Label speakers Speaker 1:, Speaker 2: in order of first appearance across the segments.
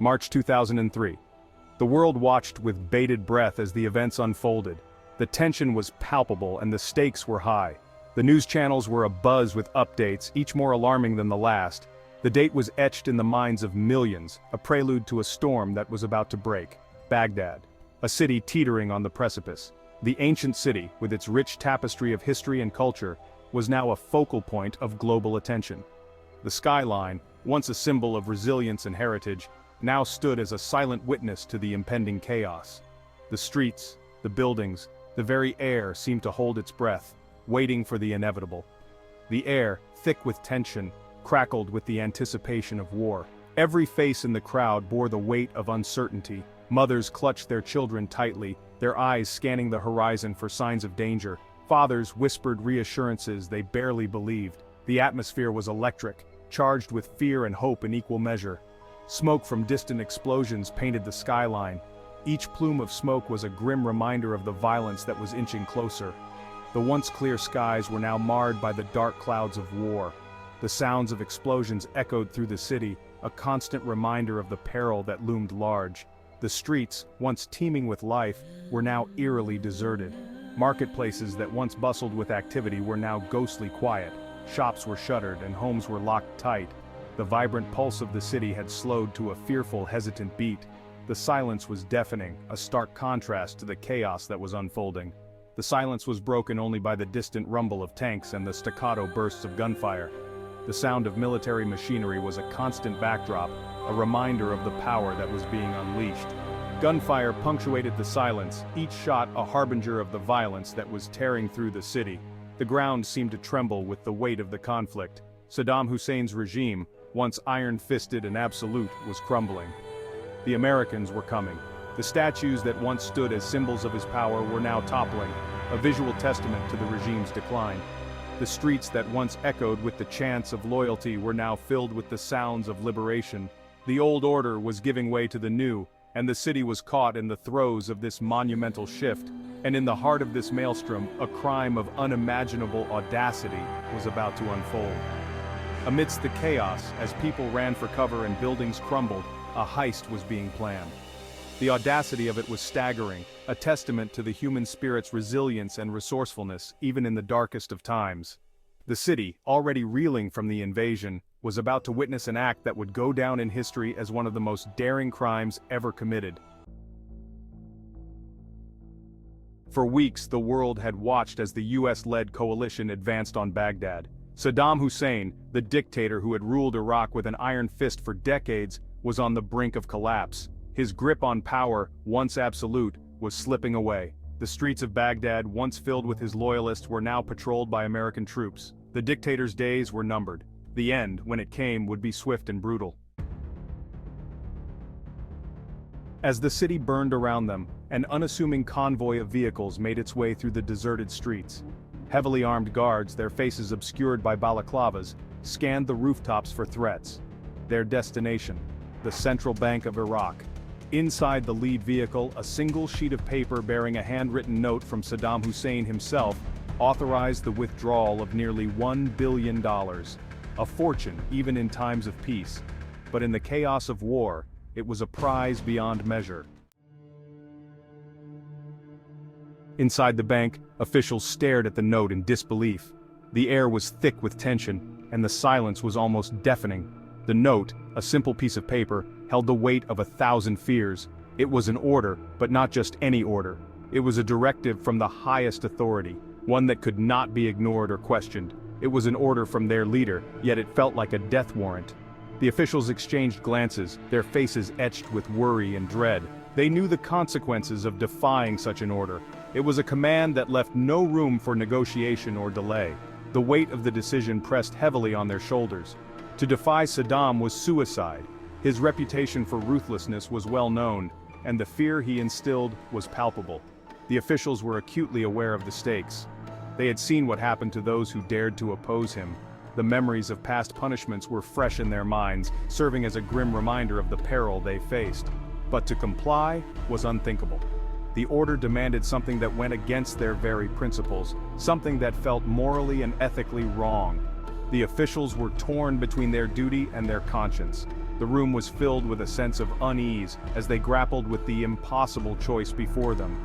Speaker 1: March 2003. The world watched with bated breath as the events unfolded. The tension was palpable and the stakes were high. The news channels were abuzz with updates, each more alarming than the last. The date was etched in the minds of millions, a prelude to a storm that was about to break. Baghdad, a city teetering on the precipice. The ancient city, with its rich tapestry of history and culture, was now a focal point of global attention. The skyline, once a symbol of resilience and heritage, now stood as a silent witness to the impending chaos. The streets, the buildings, the very air seemed to hold its breath, waiting for the inevitable. The air, thick with tension, crackled with the anticipation of war. Every face in the crowd bore the weight of uncertainty. Mothers clutched their children tightly, their eyes scanning the horizon for signs of danger. Fathers whispered reassurances they barely believed. The atmosphere was electric, charged with fear and hope in equal measure. Smoke from distant explosions painted the skyline. Each plume of smoke was a grim reminder of the violence that was inching closer. The once clear skies were now marred by the dark clouds of war. The sounds of explosions echoed through the city, a constant reminder of the peril that loomed large. The streets, once teeming with life, were now eerily deserted. Marketplaces that once bustled with activity were now ghostly quiet. Shops were shuttered and homes were locked tight. The vibrant pulse of the city had slowed to a fearful, hesitant beat. The silence was deafening, a stark contrast to the chaos that was unfolding. The silence was broken only by the distant rumble of tanks and the staccato bursts of gunfire. The sound of military machinery was a constant backdrop, a reminder of the power that was being unleashed. Gunfire punctuated the silence, each shot a harbinger of the violence that was tearing through the city. The ground seemed to tremble with the weight of the conflict. Saddam Hussein's regime, once iron-fisted and absolute, was crumbling. The Americans were coming. The statues that once stood as symbols of his power were now toppling, a visual testament to the regime's decline. The streets that once echoed with the chants of loyalty were now filled with the sounds of liberation. The old order was giving way to the new, and the city was caught in the throes of this monumental shift. And in the heart of this maelstrom, a crime of unimaginable audacity was about to unfold. Amidst the chaos, as people ran for cover and buildings crumbled, a heist was being planned. The audacity of it was staggering, a testament to the human spirit's resilience and resourcefulness, even in the darkest of times. The city, already reeling from the invasion, was about to witness an act that would go down in history as one of the most daring crimes ever committed. For weeks, the world had watched as the US-led coalition advanced on Baghdad. Saddam Hussein, the dictator who had ruled Iraq with an iron fist for decades, was on the brink of collapse. His grip on power, once absolute, was slipping away. The streets of Baghdad, once filled with his loyalists, were now patrolled by American troops. The dictator's days were numbered. The end, when it came, would be swift and brutal. As the city burned around them, an unassuming convoy of vehicles made its way through the deserted streets. Heavily armed guards, their faces obscured by balaclavas, scanned the rooftops for threats. Their destination, the central bank of Iraq. Inside the lead vehicle, a single sheet of paper bearing a handwritten note from Saddam Hussein himself authorized the withdrawal of nearly $1 billion. A fortune, even in times of peace. But in the chaos of war, it was a prize beyond measure. Inside the bank, officials stared at the note in disbelief. The air was thick with tension, and the silence was almost deafening. The note, a simple piece of paper, held the weight of 1,000 fears. It was an order, but not just any order. It was a directive from the highest authority, one that could not be ignored or questioned. It was an order from their leader, yet it felt like a death warrant. The officials exchanged glances, their faces etched with worry and dread. They knew the consequences of defying such an order. It was a command that left no room for negotiation or delay. The weight of the decision pressed heavily on their shoulders. To defy Saddam was suicide. His reputation for ruthlessness was well known, and the fear he instilled was palpable. The officials were acutely aware of the stakes. They had seen what happened to those who dared to oppose him. The memories of past punishments were fresh in their minds, serving as a grim reminder of the peril they faced. But to comply was unthinkable. The order demanded something that went against their very principles, something that felt morally and ethically wrong. The officials were torn between their duty and their conscience. The room was filled with a sense of unease as they grappled with the impossible choice before them.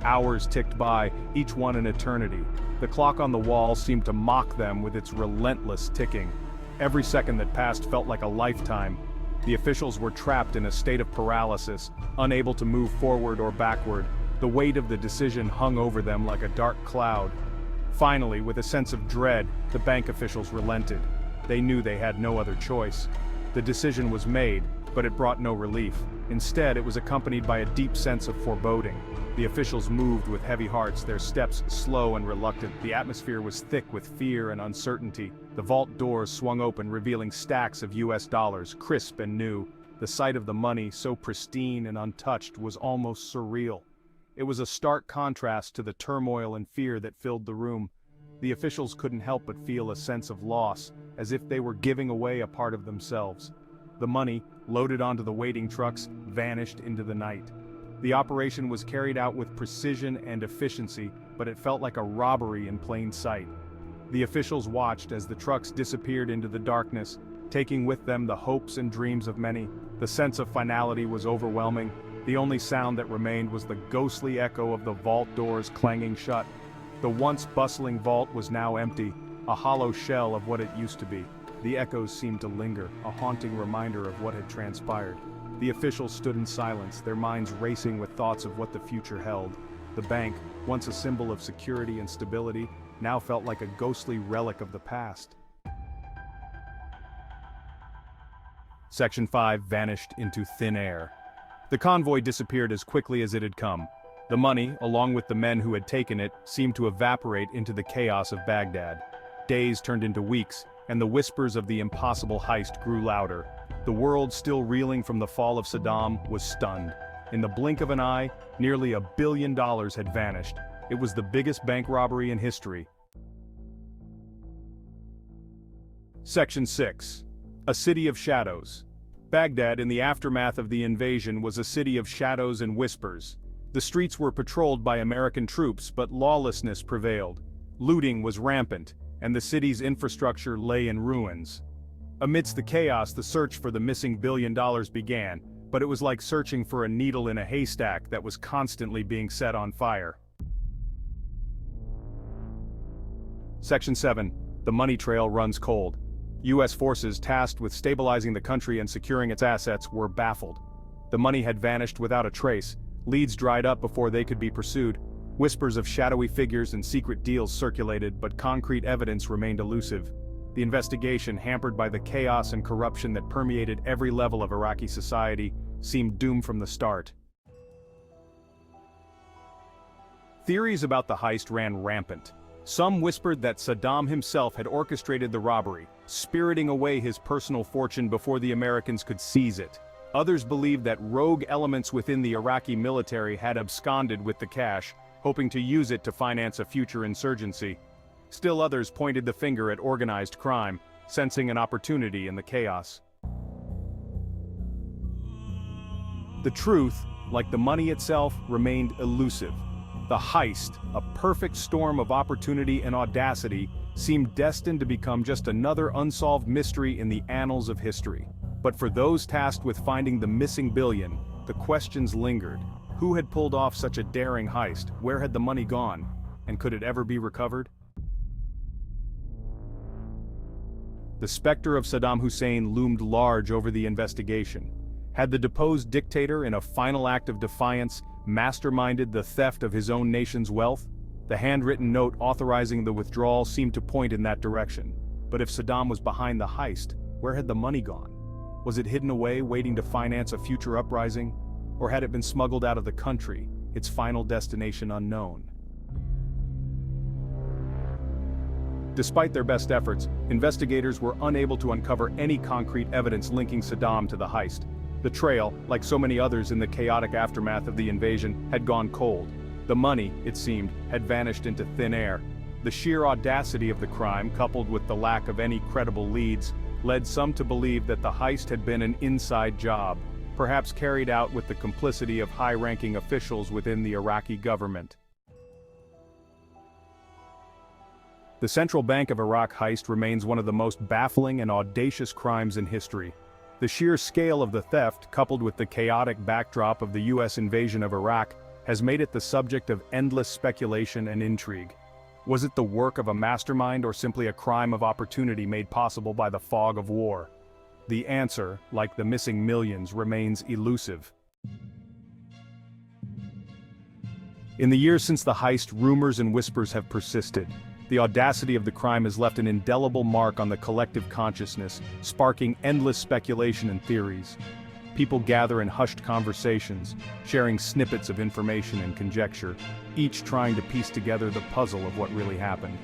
Speaker 1: Hours ticked by, each one an eternity. The clock on the wall seemed to mock them with its relentless ticking. Every second that passed felt like a lifetime. The officials were trapped in a state of paralysis, unable to move forward or backward. The weight of the decision hung over them like a dark cloud. Finally, with a sense of dread, the bank officials relented. They knew they had no other choice. The decision was made, but it brought no relief. Instead, it was accompanied by a deep sense of foreboding. The officials moved with heavy hearts, their steps slow and reluctant. The atmosphere was thick with fear and uncertainty. The vault doors swung open, revealing stacks of US dollars, crisp and new. The sight of the money, so pristine and untouched, was almost surreal. It was a stark contrast to the turmoil and fear that filled the room. The officials couldn't help but feel a sense of loss, as if they were giving away a part of themselves. The money, loaded onto the waiting trucks, vanished into the night. The operation was carried out with precision and efficiency, but it felt like a robbery in plain sight. The officials watched as the trucks disappeared into the darkness, taking with them the hopes and dreams of many. The sense of finality was overwhelming. The only sound that remained was the ghostly echo of the vault doors clanging shut. The once bustling vault was now empty, a hollow shell of what it used to be. The echoes seemed to linger, a haunting reminder of what had transpired. The officials stood in silence, their minds racing with thoughts of what the future held. The bank, once a symbol of security and stability, now felt like a ghostly relic of the past. Section 5 vanished into thin air. The convoy disappeared as quickly as it had come. The money, along with the men who had taken it, seemed to evaporate into the chaos of Baghdad. Days turned into weeks, and the whispers of the impossible heist grew louder. The world, still reeling from the fall of Saddam, was stunned. In the blink of an eye, nearly $1 billion had vanished. It was the biggest bank robbery in history. Section 6. A City of Shadows. Baghdad, in the aftermath of the invasion, was a city of shadows and whispers. The streets were patrolled by American troops, but lawlessness prevailed. Looting was rampant, and the city's infrastructure lay in ruins. Amidst the chaos, the search for the missing $1 billion began, but it was like searching for a needle in a haystack that was constantly being set on fire. Section 7. The money trail runs cold. U.S. forces tasked with stabilizing the country and securing its assets were baffled. The money had vanished without a trace, leads dried up before they could be pursued, whispers of shadowy figures and secret deals circulated, but concrete evidence remained elusive. The investigation, hampered by the chaos and corruption that permeated every level of Iraqi society, seemed doomed from the start. Theories about the heist ran rampant. Some whispered that Saddam himself had orchestrated the robbery, spiriting away his personal fortune before the Americans could seize it. Others believed that rogue elements within the Iraqi military had absconded with the cash, hoping to use it to finance a future insurgency. Still others pointed the finger at organized crime, sensing an opportunity in the chaos. The truth, like the money itself, remained elusive. The heist, a perfect storm of opportunity and audacity, seemed destined to become just another unsolved mystery in the annals of history. But for those tasked with finding the missing billion, the questions lingered. Who had pulled off such a daring heist? Where had the money gone? And could it ever be recovered? The specter of Saddam Hussein loomed large over the investigation. Had the deposed dictator, in a final act of defiance, masterminded the theft of his own nation's wealth? The handwritten note authorizing the withdrawal seemed to point in that direction. But if Saddam was behind the heist, where had the money gone? Was it hidden away, waiting to finance a future uprising? Or had it been smuggled out of the country, its final destination unknown? Despite their best efforts, investigators were unable to uncover any concrete evidence linking Saddam to the heist. The trail, like so many others in the chaotic aftermath of the invasion, had gone cold. The money, it seemed, had vanished into thin air. The sheer audacity of the crime, coupled with the lack of any credible leads, led some to believe that the heist had been an inside job, perhaps carried out with the complicity of high-ranking officials within the Iraqi government. The Central Bank of Iraq heist remains one of the most baffling and audacious crimes in history. The sheer scale of the theft, coupled with the chaotic backdrop of the US invasion of Iraq, has made it the subject of endless speculation and intrigue. Was it the work of a mastermind or simply a crime of opportunity made possible by the fog of war? The answer, like the missing millions, remains elusive. In the years since the heist, rumors and whispers have persisted. The audacity of the crime has left an indelible mark on the collective consciousness, sparking endless speculation and theories. People gather in hushed conversations, sharing snippets of information and conjecture, each trying to piece together the puzzle of what really happened.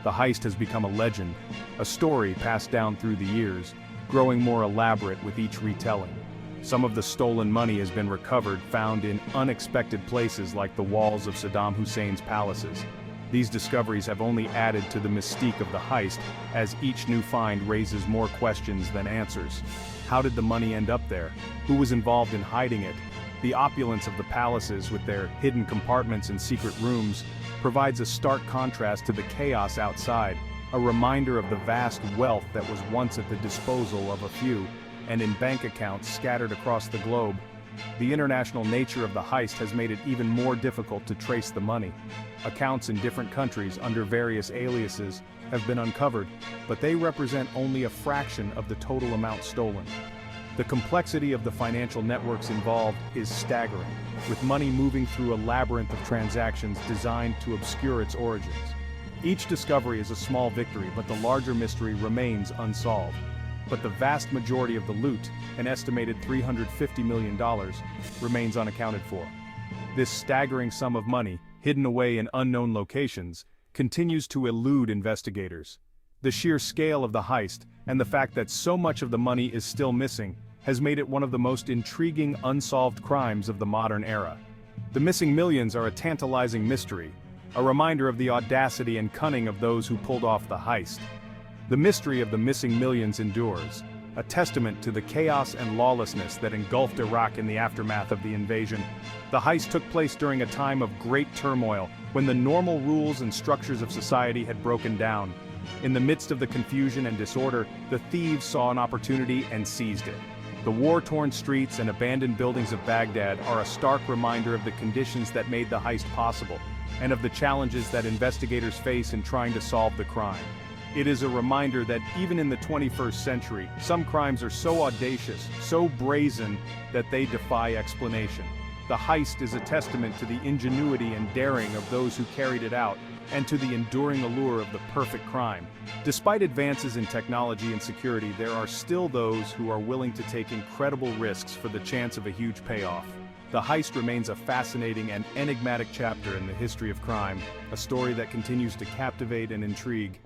Speaker 1: The heist has become a legend, a story passed down through the years, growing more elaborate with each retelling. Some of the stolen money has been recovered, found in unexpected places like the walls of Saddam Hussein's palaces. These discoveries have only added to the mystique of the heist, as each new find raises more questions than answers. How did the money end up there? Who was involved in hiding it? The opulence of the palaces, with their hidden compartments and secret rooms, provides a stark contrast to the chaos outside, a reminder of the vast wealth that was once at the disposal of a few, and in bank accounts scattered across the globe. The international nature of the heist has made it even more difficult to trace the money. Accounts in different countries under various aliases have been uncovered, but they represent only a fraction of the total amount stolen. The complexity of the financial networks involved is staggering, with money moving through a labyrinth of transactions designed to obscure its origins. Each discovery is a small victory, but the larger mystery remains unsolved. But the vast majority of the loot, an estimated $350 million, remains unaccounted for. This staggering sum of money, hidden away in unknown locations, continues to elude investigators. The sheer scale of the heist, and the fact that so much of the money is still missing, has made it one of the most intriguing unsolved crimes of the modern era. The missing millions are a tantalizing mystery, a reminder of the audacity and cunning of those who pulled off the heist. The mystery of the missing millions endures, a testament to the chaos and lawlessness that engulfed Iraq in the aftermath of the invasion. The heist took place during a time of great turmoil, when the normal rules and structures of society had broken down. In the midst of the confusion and disorder, the thieves saw an opportunity and seized it. The war-torn streets and abandoned buildings of Baghdad are a stark reminder of the conditions that made the heist possible, and of the challenges that investigators face in trying to solve the crime. It is a reminder that even in the 21st century, some crimes are so audacious, so brazen, that they defy explanation. The heist is a testament to the ingenuity and daring of those who carried it out, and to the enduring allure of the perfect crime. Despite advances in technology and security, there are still those who are willing to take incredible risks for the chance of a huge payoff. The heist remains a fascinating and enigmatic chapter in the history of crime, a story that continues to captivate and intrigue.